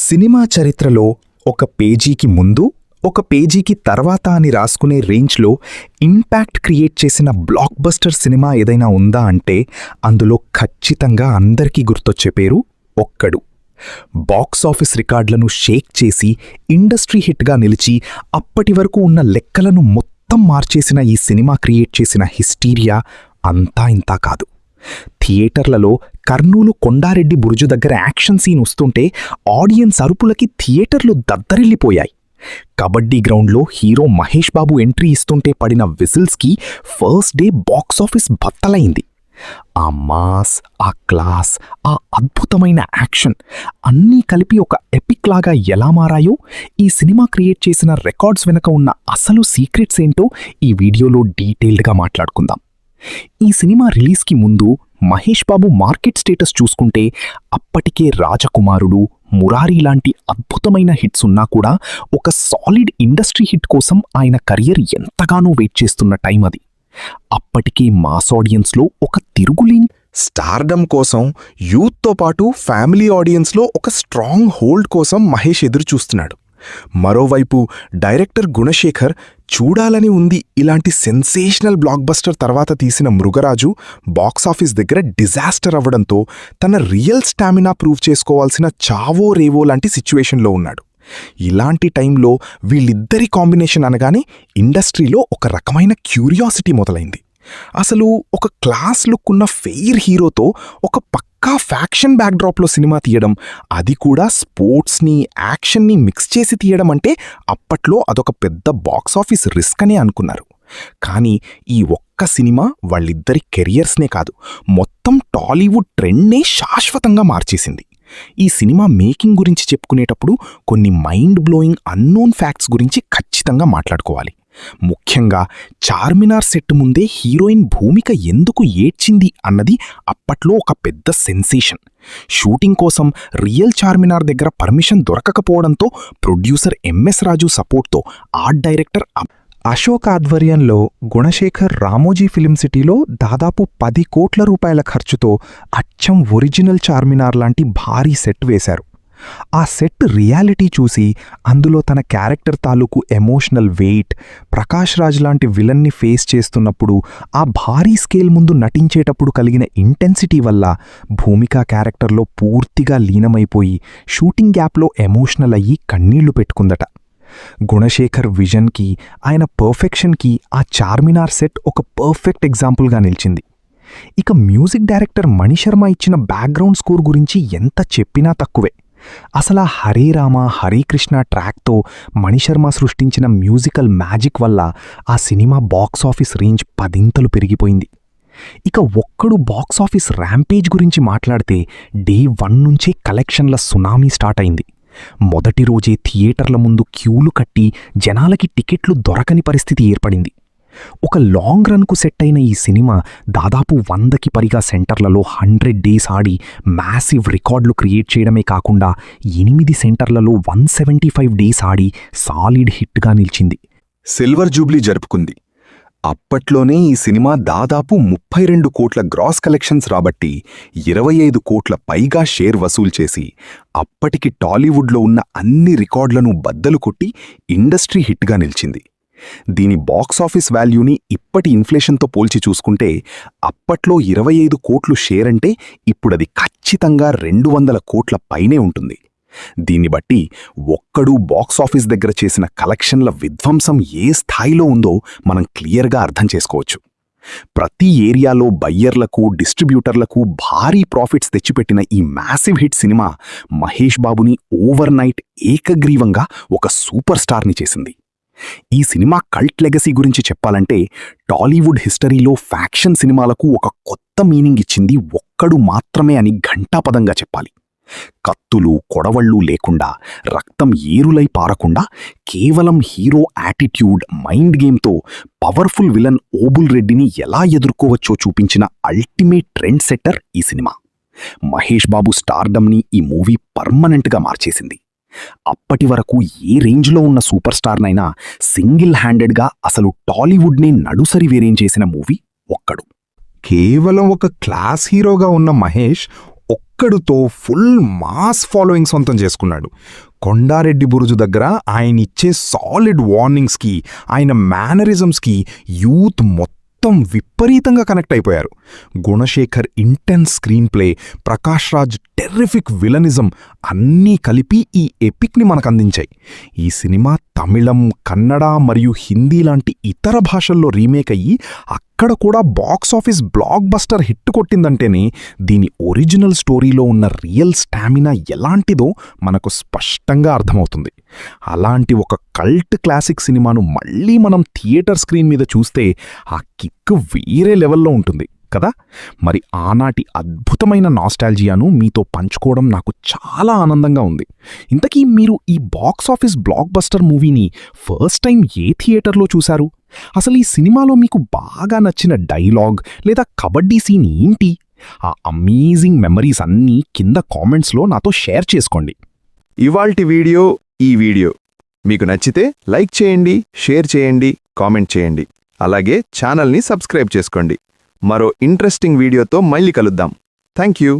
Cinema చరిత్రలో ఒక పేజీకి ముందు ఒక పేజీకి తర్వాత అని రాసుకునే రేంజ్లో ఇంపాక్ట్ క్రియేట్ చేసిన బ్లాక్ బస్టర్ సినిమా ఏదైనా ఉందా అంటే అందులో ఖచ్చితంగా అందరికీ గుర్తొచ్చే పేరు ఒక్కడు. బాక్సాఫీస్ రికార్డులను షేక్ చేసి ఇండస్ట్రీ హిట్గా నిలిచి అప్పటి వరకు ఉన్న లెక్కలను మొత్తం మార్చేసిన ఈ సినిమా క్రియేట్ చేసిన హిస్టీరియా అంతా ఇంతా కాదు. థియేటర్లలో కర్నూలు కొండారెడ్డి బురుజు దగ్గర యాక్షన్ సీన్ వస్తుంటే ఆడియన్స్ అరుపులకి థియేటర్లు దద్దరిల్లిపోయాయి. కబడ్డీ గ్రౌండ్లో హీరో మహేష్ బాబు ఎంట్రీ ఇస్తుంటే పడిన విజిల్స్కి ఫస్ట్ డే బాక్సాఫీస్ బత్తలైంది. ఆ మాస్, ఆ క్లాస్, ఆ అద్భుతమైన యాక్షన్ అన్నీ కలిపి ఒక ఎపిక్ లాగా ఎలా మారాయో, ఈ సినిమా క్రియేట్ చేసిన రికార్డ్స్ వెనక ఉన్న అసలు సీక్రెట్స్ ఏంటో ఈ వీడియోలో డీటెయిల్డ్గా మాట్లాడుకుందాం. ఈ సినిమా రిలీజ్కి ముందు మహేష్ బాబు మార్కెట్ స్టేటస్ చూసుకుంటే అప్పటికే రాజకుమారుడు, మురారి లాంటి అద్భుతమైన హిట్స్ ఉన్నా కూడా ఒక సాలిడ్ ఇండస్ట్రీ హిట్ కోసం ఆయన కెరియర్ ఎంతగానో వెయిట్ చేస్తున్న టైం అది. అప్పటికే మాస్ ఆడియన్స్లో ఒక తిరుగులేని స్టార్డమ్ కోసం, యూత్తో పాటు ఫ్యామిలీ ఆడియన్స్లో ఒక స్ట్రాంగ్ హోల్డ్ కోసం మహేష్ ఎదురు చూస్తున్నాడు. మరోవైపు డైరెక్టర్ గుణశేఖర్ చూడాలని ఉంది ఇలాంటి సెన్సేషనల్ బ్లాక్ బస్టర్ తర్వాత తీసిన మృగరాజు బాక్సాఫీస్ దగ్గర డిజాస్టర్ అవ్వడంతో తన రియల్ స్టామినా ప్రూవ్ చేసుకోవాల్సిన చావో రేవో లాంటి సిచ్యువేషన్లో ఉన్నాడు. ఇలాంటి టైంలో వీళ్ళిద్దరి కాంబినేషన్ అనగానే ఇండస్ట్రీలో ఒక రకమైన క్యూరియాసిటీ మొదలైంది. అసలు ఒక క్లాస్ లుక్ ఉన్న ఫెయిర్ హీరోతో ఒక పక్కా ఫ్యాక్షన్ బ్యాక్డ్రాప్లో సినిమా తీయడం, అది కూడా స్పోర్ట్స్ని, యాక్షన్ని మిక్స్ చేసి తీయడం అంటే అప్పట్లో అదొక పెద్ద బాక్సాఫీస్ రిస్క్ అనే అనుకున్నారు. కానీ ఈ ఒక్క సినిమా వాళ్ళిద్దరి కెరియర్స్నే కాదు, మొత్తం టాలీవుడ్ ట్రెండ్నే శాశ్వతంగా మార్చేసింది. ఈ సినిమా మేకింగ్ గురించి చెప్పుకునేటప్పుడు కొన్ని మైండ్ బ్లోయింగ్ అన్నోన్ ఫ్యాక్ట్స్ గురించి ఖచ్చితంగా మాట్లాడుకోవాలి. ముఖ్యంగా చార్మినార్ సెట్ ముందే హీరోయిన్ భూమిక ఎందుకు ఏడ్చింది అన్నది అప్పట్లో ఒక పెద్ద సెన్సేషన్. షూటింగ్ కోసం రియల్ చార్మినార్ దగ్గర పర్మిషన్ దొరకకపోవడంతో ప్రొడ్యూసర్ ఎంఎస్ రాజు సపోర్ట్తో ఆర్ట్ డైరెక్టర్ అశోక్ ఆధ్వర్యంలో గుణశేఖర్ రామోజీ ఫిలిం సిటీలో దాదాపు 10 కోట్ల రూపాయల ఖర్చుతో అచ్చం ఒరిజినల్ చార్మినార్ లాంటి భారీ సెట్ వేశారు. ఆ సెట్ రియాలిటీ చూసి అందులో తన క్యారెక్టర్ తాలూకు ఎమోషనల్ వెయిట్, ప్రకాష్ రాజ్ లాంటి విలన్ని ఫేస్ చేస్తున్నప్పుడు ఆ భారీ స్కేల్ ముందు నటించేటప్పుడు కలిగిన ఇంటెన్సిటీ వల్ల భూమిక క్యారెక్టర్లో పూర్తిగా లీనమైపోయి షూటింగ్ గ్యాప్లో ఎమోషనల్ అయ్యి కన్నీళ్లు పెట్టుకుందట. గుణశేఖర్ విజన్కి, ఆయన పర్ఫెక్షన్కి ఆ చార్మినార్ సెట్ ఒక పర్ఫెక్ట్ ఎగ్జాంపుల్గా నిలిచింది. ఇక మ్యూజిక్ డైరెక్టర్ మణిశర్మ ఇచ్చిన బ్యాక్గ్రౌండ్ స్కోర్ గురించి ఎంత చెప్పినా తక్కువే. అసలా హరే రామ హరే కృష్ణ ట్రాక్తో మణిశర్మ సృష్టించిన మ్యూజికల్ మ్యాజిక్ వల్ల ఆ సినిమా బాక్సాఫీస్ రేంజ్ 10 పెరిగిపోయింది. ఇక ఒక్కడు బాక్సాఫీస్ ర్యాంపేజ్ గురించి మాట్లాడితే డే 1 నుంచే కలెక్షన్ల సునామీ స్టార్ట్ అయింది. మొదటి రోజే థియేటర్ల ముందు క్యూలు కట్టి జనాలకి టికెట్లు దొరకని పరిస్థితి ఏర్పడింది. ఒక లాంగ్ రన్కు సెట్ అయిన ఈ సినిమా దాదాపు 100కి పైగా సెంటర్లలో 100 డేస్ ఆడి మ్యాసివ్ రికార్డులు క్రియేట్ చేయడమే కాకుండా 8 సెంటర్లలో 175 డేస్ ఆడి సాలిడ్ హిట్గా నిలిచింది. సిల్వర్ జూబ్లీ జరుపుకుంది. అప్పట్లోనే ఈ సినిమా దాదాపు 32 కోట్ల గ్రాస్ కలెక్షన్స్ రాబట్టి 25 కోట్ల పైగా షేర్ వసూలు చేసి అప్పటికి టాలీవుడ్లో ఉన్న అన్ని రికార్డులను బద్దలు కొట్టి ఇండస్ట్రీ హిట్గా నిలిచింది. దీని బాక్సాఫీస్ వాల్యూని ఇప్పటి ఇన్ఫ్లేషన్తో పోల్చి చూసుకుంటే అప్పట్లో 25 కోట్లు షేర్ అంటే ఇప్పుడది ఖచ్చితంగా 200 కోట్ల పైనే ఉంటుంది. దీన్ని బట్టి ఒక్కడు బాక్సాఫీస్ దగ్గర చేసిన కలెక్షన్ల విధ్వంసం ఏ స్థాయిలో ఉందో మనం క్లియర్గా అర్థం చేసుకోవచ్చు. ప్రతి ఏరియాలో బయ్యర్లకు, డిస్ట్రిబ్యూటర్లకు భారీ ప్రాఫిట్స్ తెచ్చిపెట్టిన ఈ మ్యాసివ్ హిట్ సినిమా మహేష్ బాబుని ఓవర్ నైట్ ఏకగ్రీవంగా ఒక సూపర్ స్టార్ని చేసింది. ఈ సినిమా కల్ట్ లెగసీ గురించి చెప్పాలంటే టాలీవుడ్ హిస్టరీలో ఫ్యాక్షన్ సినిమాలకు ఒక కొత్త మీనింగ్ ఇచ్చింది ఒక్కడు మాత్రమే అని ఘంటాపదంగా చెప్పాలి. కత్తులు, కొడవళ్ళు లేకుండా, రక్తం ఏరులై పారకుండా కేవలం హీరో యాటిట్యూడ్, మైండ్ గేమ్తో పవర్ఫుల్ విలన్ ఓబుల్ రెడ్డిని ఎలా ఎదుర్కోవచ్చో చూపించిన అల్టిమేట్ ట్రెండ్ సెట్టర్ ఈ సినిమా. మహేష్ బాబు స్టార్డమ్ని ఈ మూవీ పర్మనెంట్గా మార్చేసింది. అప్పటి వరకు ఏ రేంజ్లో ఉన్న సూపర్ స్టార్నైనా సింగిల్ హ్యాండెడ్గా అసలు టాలీవుడ్నే నడుసరి వేరేం చేసిన మూవీ ఒక్కడు. కేవలం ఒక క్లాస్ హీరోగా ఉన్న మహేష్ ఒక్కడుతో ఫుల్ మాస్ ఫాలోయింగ్ సొంతం చేసుకున్నాడు. కొండారెడ్డి బురుజు దగ్గర ఆయన ఇచ్చే సాలిడ్ వార్నింగ్స్కి, ఆయన మేనరిజమ్స్కి యూత్ మొత్తం విపరీతంగా కనెక్ట్ అయిపోయారు. Gunasekhar intense screen play, Prakash Raj terrific villainism అన్నీ కలిపి ఈ ఎపిక్ని మనకందించాయి. ఈ సినిమా తమిళం, కన్నడ మరియు హిందీ లాంటి ఇతర భాషల్లో రీమేక్ అయ్యి అక్కడ కూడా బాక్సాఫీస్ బ్లాక్ బస్టర్ హిట్ కొట్టిందంటేనే దీని ఒరిజినల్ స్టోరీలో ఉన్న రియల్ స్టామినా ఎలాంటిదో మనకు స్పష్టంగా అర్థమవుతుంది. అలాంటి ఒక కల్ట్ క్లాసిక్ సినిమాను మళ్ళీ మనం థియేటర్ స్క్రీన్ మీద చూస్తే ఆ కిక్ వేరే లెవెల్లో ఉంటుంది కదా. మరి ఆనాటి అద్భుతమైన నాస్టాల్జియాను మీతో పంచుకోవడం నాకు చాలా ఆనందంగా ఉంది. ఇంతకీ మీరు ఈ బాక్సాఫీస్ బ్లాక్ బస్టర్ మూవీని ఫస్ట్ టైం ఏ థియేటర్లో చూశారు? అసలు ఈ సినిమాలో మీకు బాగా నచ్చిన డైలాగ్ లేదా కబడ్డీ సీన్ ఏంటి? ఆ అమేజింగ్ మెమరీస్ అన్నీ కింద కామెంట్స్లో నాతో షేర్ చేసుకోండి. ఇవాల్టి వీడియో ఈ వీడియో మీకు నచ్చితే లైక్ చేయండి, షేర్ చేయండి, కామెంట్ చేయండి. అలాగే ఛానల్ని సబ్స్క్రైబ్ చేసుకోండి. మరో ఇంట్రెస్టింగ్ వీడియోతో మళ్ళీ కలుద్దాం. Thank you.